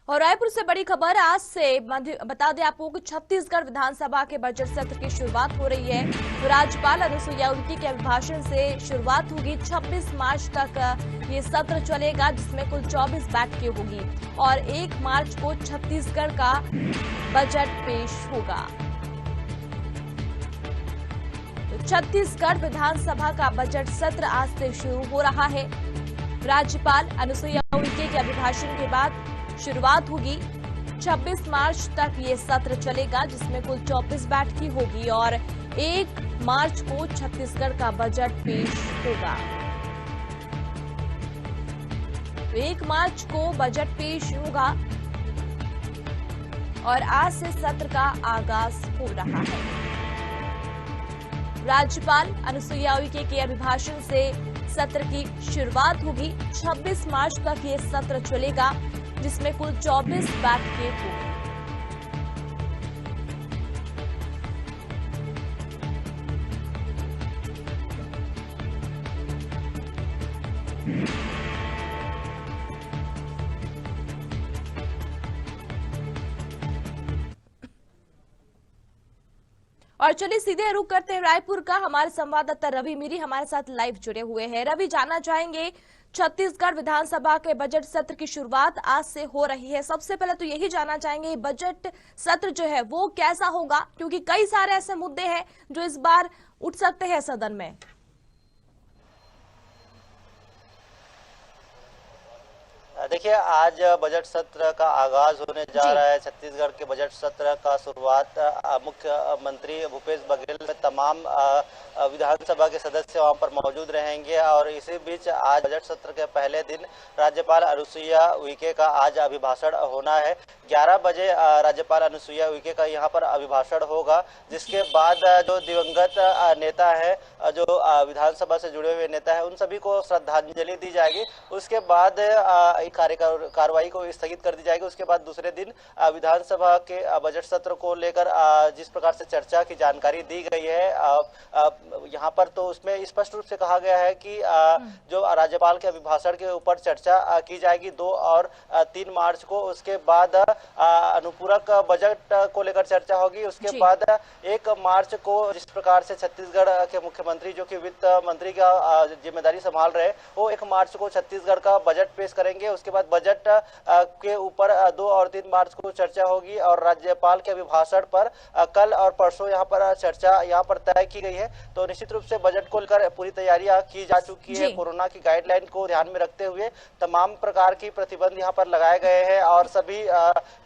और रायपुर से बड़ी खबर आज से बता दें आपको कि छत्तीसगढ़ विधानसभा के बजट सत्र की शुरुआत हो रही है। तो राज्यपाल अनुसुईया उइके के अभिभाषण से शुरुआत होगी। 26 मार्च तक ये सत्र चलेगा, जिसमें कुल 24 बैठकें होगी और 1 मार्च को छत्तीसगढ़ का बजट पेश होगा। तो छत्तीसगढ़ विधानसभा का बजट सत्र आज से शुरू हो रहा है। राज्यपाल अनुसुईया उइके के अभिभाषण के बाद शुरुआत होगी। 26 मार्च तक ये सत्र चलेगा, जिसमें कुल 24 बैठकें होगी और 1 मार्च को छत्तीसगढ़ का बजट पेश होगा। 1 मार्च को बजट पेश होगा और आज से सत्र का आगाज हो रहा है। राज्यपाल अनुसुईया उइके के अभिभाषण से सत्र की शुरुआत होगी। 26 मार्च तक ये सत्र चलेगा, जिसमें कुल 24 बैठकें होंगी। और चलिए सीधे रुख करते हैं रायपुर का। हमारे संवाददाता रवि मीरी हमारे साथ लाइव जुड़े हुए हैं। रवि, जानना चाहेंगे, छत्तीसगढ़ विधानसभा के बजट सत्र की शुरुआत आज से हो रही है। सबसे पहले तो यही जानना चाहेंगे, बजट सत्र जो है वो कैसा होगा, क्योंकि कई सारे ऐसे मुद्दे हैं जो इस बार उठ सकते हैं सदन में। देखिए, आज बजट सत्र का आगाज होने जा रहा है। छत्तीसगढ़ के बजट सत्र का शुरुआत मुख्यमंत्री भूपेश बघेल में तमाम विधानसभा के सदस्य वहां पर मौजूद रहेंगे और इसी बीच आज बजट सत्र के पहले दिन राज्यपाल अनुसुईया उइके का आज अभिभाषण होना है। 11 बजे राज्यपाल अनुसुईया उइके का यहां पर अभिभाषण होगा, जिसके बाद जो दिवंगत नेता है, जो विधानसभा से जुड़े हुए नेता है, उन सभी को श्रद्धांजलि दी जाएगी। उसके बाद कार्रवाई को स्थगित कर दी जाएगी। उसके बाद दूसरे दिन विधानसभा के बजट सत्र को लेकर जिस प्रकार से चर्चा की जानकारी दी गई है यहाँ पर, तो उसमें स्पष्ट रूप से कहा गया है कि जो राज्यपाल के अभिभाषण के ऊपर चर्चा की जाएगी 2 और 3 मार्च को। उसके बाद अनुपूरक बजट को लेकर चर्चा होगी। उसके बाद 1 मार्च को जिस प्रकार से छत्तीसगढ़ के मुख्यमंत्री, जो कि वित्त मंत्री का जिम्मेदारी संभाल रहे, वो 1 मार्च को छत्तीसगढ़ का बजट पेश करेंगे। उसके बाद बजट के ऊपर 2 और 3 मार्च को चर्चा होगी और राज्यपाल के अभिभाषण पर कल और परसों यहाँ पर चर्चा यहाँ पर तय की गई है। तो निश्चित रूप से बजट को लेकर पूरी तैयारियां की जा चुकी है। कोरोना की गाइडलाइन को ध्यान में रखते हुए तमाम प्रकार की प्रतिबंध यहाँ पर लगाए गए हैं और सभी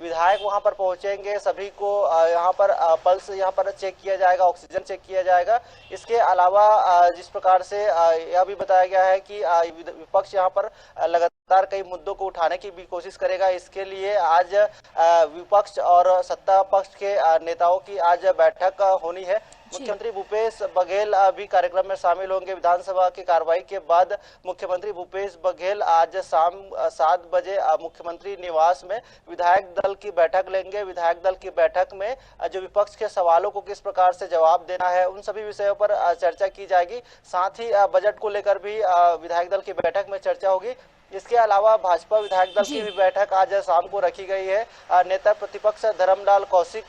विधायक वहां पर पहुंचेंगे। सभी को यहाँ पर पल्स यहाँ पर चेक किया जाएगा, ऑक्सीजन चेक किया जाएगा। इसके अलावा जिस प्रकार से यह भी बताया गया है कि विपक्ष यहाँ पर लगातार कई मुद्दों को उठाने की भी कोशिश करेगा। इसके लिए आज विपक्ष और सत्ता पक्ष के नेताओं की आज बैठक होनी है। मुख्यमंत्री भूपेश बघेल भी कार्यक्रम में शामिल होंगे। विधानसभा की कार्रवाई के बाद मुख्यमंत्री भूपेश बघेल आज शाम 7 बजे मुख्यमंत्री निवास में विधायक दल की बैठक लेंगे। विधायक दल की बैठक में जो विपक्ष के सवालों को किस प्रकार से जवाब देना है, उन सभी विषयों पर चर्चा की जाएगी। साथ ही बजट को लेकर भी विधायक दल की बैठक में चर्चा होगी। इसके अलावा भाजपा विधायक दल की भी बैठक आज शाम को रखी गई है। नेता प्रतिपक्ष धर्मलाल कौशिक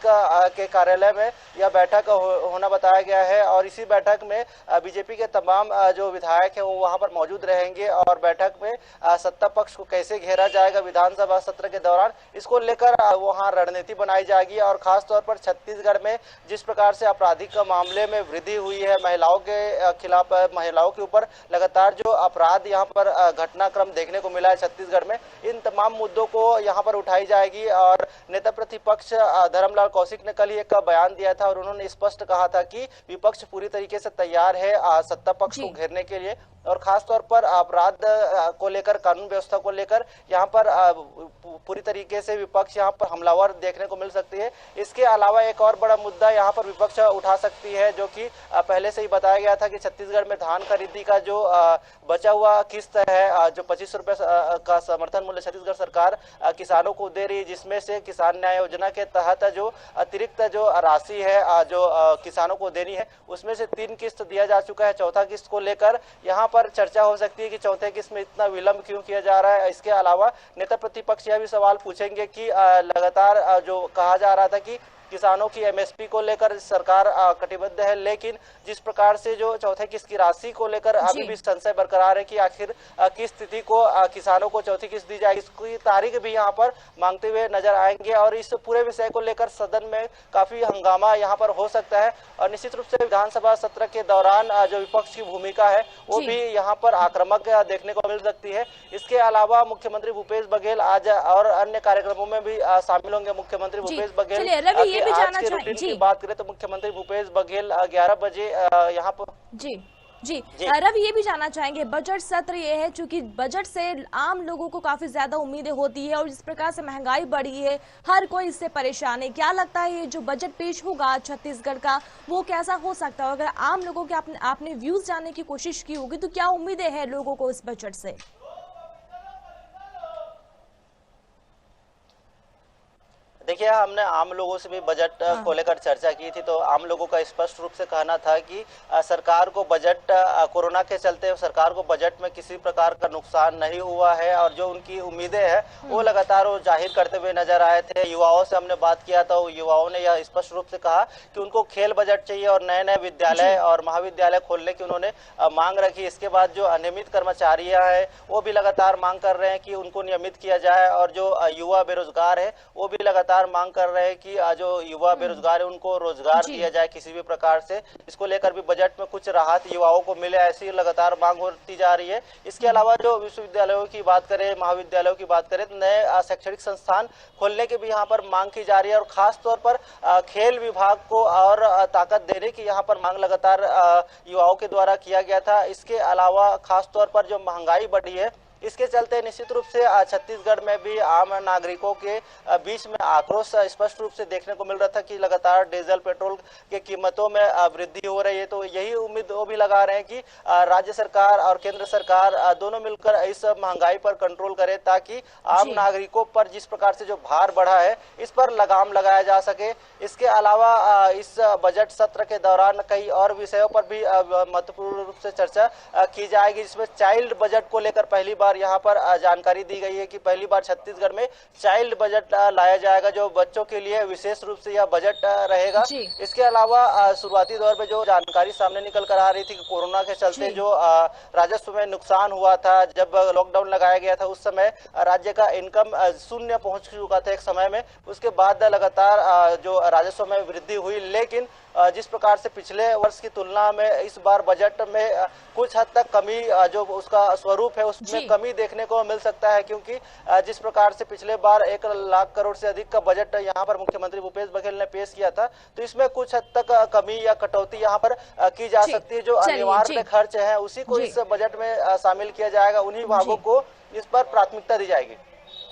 के कार्यालय में यह बैठक होना बताया गया है और इसी बैठक में बीजेपी के तमाम जो विधायक हैं वो वहां पर मौजूद रहेंगे और बैठक में सत्ता पक्ष को कैसे घेरा जाएगा विधानसभा सत्र के दौरान, इसको लेकर वहां रणनीति बनाई जाएगी। और खास तौर पर छत्तीसगढ़ में जिस प्रकार से आपराधिक मामले में वृद्धि हुई है, महिलाओं के खिलाफ, महिलाओं के ऊपर लगातार जो अपराध यहाँ पर घटनाक्रम देखने को मिला है छत्तीसगढ़ में, इन तमाम मुद्दों को यहां पर उठाई जाएगी। और नेता प्रतिपक्ष धर्मलाल कौशिक ने कल एक बयान दिया था और उन्होंने स्पष्ट कहा था कि विपक्ष पूरी तरीके से तैयार है सत्ता पक्ष को घेरने के लिए और खास तौर पर अपराध को लेकर, कानून व्यवस्था को लेकर यहाँ पर पूरी तरीके से विपक्ष यहाँ पर हमलावर देखने को मिल सकती है। इसके अलावा एक और बड़ा मुद्दा यहाँ पर विपक्ष उठा सकती है, जो कि पहले से ही बताया गया था कि छत्तीसगढ़ में धान खरीदी का जो बचा हुआ किस्त है, जो 25 रुपए का समर्थन मूल्य छत्तीसगढ़ सरकार किसानों को दे रही है, जिसमें से किसान न्याय योजना के तहत जो अतिरिक्त जो राशि है जो किसानों को देनी है, उसमें से 3 किस्त दिया जा चुका है। चौथा किस्त को लेकर यहाँ पर चर्चा हो सकती है कि चौथे किस्त में इतना विलंब क्यों किया जा रहा है। इसके अलावा नेता प्रतिपक्ष यह भी सवाल पूछेंगे कि लगातार जो कहा जा रहा था कि किसानों की एमएसपी को लेकर सरकार कटिबद्ध है, लेकिन जिस प्रकार से जो चौथे किस्त की राशि को लेकर अभी भी संशय बरकरार है कि आखिर किस स्थिति को किसानों को चौथी किस्त दी जाएगी, इसकी तारीख भी यहाँ पर मांगते हुए नजर आएंगे। और इस पूरे विषय को लेकर सदन में काफी हंगामा यहाँ पर हो सकता है और निश्चित रूप से विधानसभा सत्र के दौरान जो विपक्ष की भूमिका है वो भी यहाँ पर आक्रामक देखने को मिल सकती है। इसके अलावा मुख्यमंत्री भूपेश बघेल आज और अन्य कार्यक्रमों में भी शामिल होंगे। मुख्यमंत्री भूपेश बघेल आज के रूटीन की बात करें तो मुख्यमंत्री भूपेश बघेल 11 बजे यहाँ पर जी रवि, ये भी जानना चाहेंगे, बजट सत्र ये है चूंकि बजट से आम लोगों को काफी ज्यादा उम्मीदें होती है और जिस प्रकार से महंगाई बढ़ी है हर कोई इससे परेशान है। क्या लगता है ये जो बजट पेश होगा छत्तीसगढ़ का वो कैसा हो सकता है? अगर आम लोगों के आपने व्यूज जानने की कोशिश की होगी तो क्या उम्मीदें हैं लोगों को इस बजट से? देखिए, हमने आम लोगों से भी बजट को लेकर चर्चा की थी, तो आम लोगों का स्पष्ट रूप से कहना था कि सरकार को बजट कोरोना के चलते सरकार को बजट में किसी प्रकार का नुकसान नहीं हुआ है और जो उनकी उम्मीदें हैं वो लगातार वो जाहिर करते हुए नजर आए थे। युवाओं से हमने बात किया था, युवाओं ने यह स्पष्ट रूप से कहा कि उनको खेल बजट चाहिए और नए नए विद्यालय और महाविद्यालय खोलने की उन्होंने मांग रखी। इसके बाद जो अनियमित कर्मचारियां हैं वो भी लगातार मांग कर रहे हैं कि उनको नियमित किया जाए और जो युवा बेरोजगार है वो भी लगातार मांग कर रहे हैं कि जो युवा बेरोजगार है उनको रोजगार दिया जाए किसी भी प्रकार से। इसको लेकर भी बजट में कुछ राहत युवाओं को मिले, ऐसी लगातार मांग होती जा रही है। इसके अलावा जो विश्वविद्यालयों की बात करें, महाविद्यालयों की बात करें तो नए शैक्षणिक संस्थान खोलने की भी यहाँ पर मांग की जा रही है और खास तौर पर खेल विभाग को और ताकत देने की यहाँ पर मांग लगातार युवाओं के द्वारा किया गया था। इसके अलावा खास तौर पर जो महंगाई बढ़ी है इसके चलते निश्चित रूप से छत्तीसगढ़ में भी आम नागरिकों के बीच में आक्रोश स्पष्ट रूप से देखने को मिल रहा था कि लगातार डीजल पेट्रोल के कीमतों में वृद्धि हो रही है। तो यही उम्मीद वो भी लगा रहे हैं कि राज्य सरकार और केंद्र सरकार दोनों मिलकर इस महंगाई पर कंट्रोल करे ताकि आम नागरिकों पर जिस प्रकार से जो भार बढ़ा है इस पर लगाम लगाया जा सके। इसके अलावा इस बजट सत्र के दौरान कई और विषयों पर भी महत्वपूर्ण रूप से चर्चा की जाएगी, जिसमें चाइल्ड बजट को लेकर पहली बार यहाँ पर जानकारी दी गई है कि पहली बार छत्तीसगढ़ में चाइल्ड बजट लाया जाएगा, जो बच्चों के लिए विशेष रूप से यह बजट रहेगा। इसके अलावा शुरुआती दौर में जो जानकारी सामने निकल कर आ रही थी कि कोरोना के चलते जो राजस्व में नुकसान हुआ था, जब लॉकडाउन लगाया गया था उस समय राज्य का इनकम शून्य पहुंच चुका था एक समय में। उसके बाद लगातार जो राजस्व में वृद्धि हुई, लेकिन जिस प्रकार से पिछले वर्ष की तुलना में इस बार बजट में कुछ हद तक कमी जो उसका स्वरूप है उसमें कमी देखने को मिल सकता है, क्योंकि जिस प्रकार से पिछले बार 1 लाख करोड़ से अधिक का बजट यहाँ पर मुख्यमंत्री भूपेश बघेल ने पेश किया था, तो इसमें कुछ हद तक कमी या कटौती यहाँ पर की जा सकती है। जो अनिवार्य खर्च है उसी को इस बजट में शामिल किया जाएगा, उन्हीं विभागों को इस पर प्राथमिकता दी जाएगी।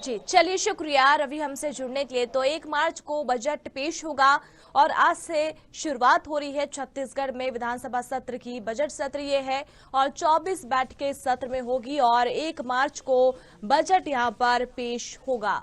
जी चलिए, शुक्रिया रवि हमसे जुड़ने के लिए। तो 1 मार्च को बजट पेश होगा और आज से शुरुआत हो रही है छत्तीसगढ़ में विधानसभा सत्र की। बजट सत्र ये है और 24 बैठकें सत्र में होगी और 1 मार्च को बजट यहां पर पेश होगा।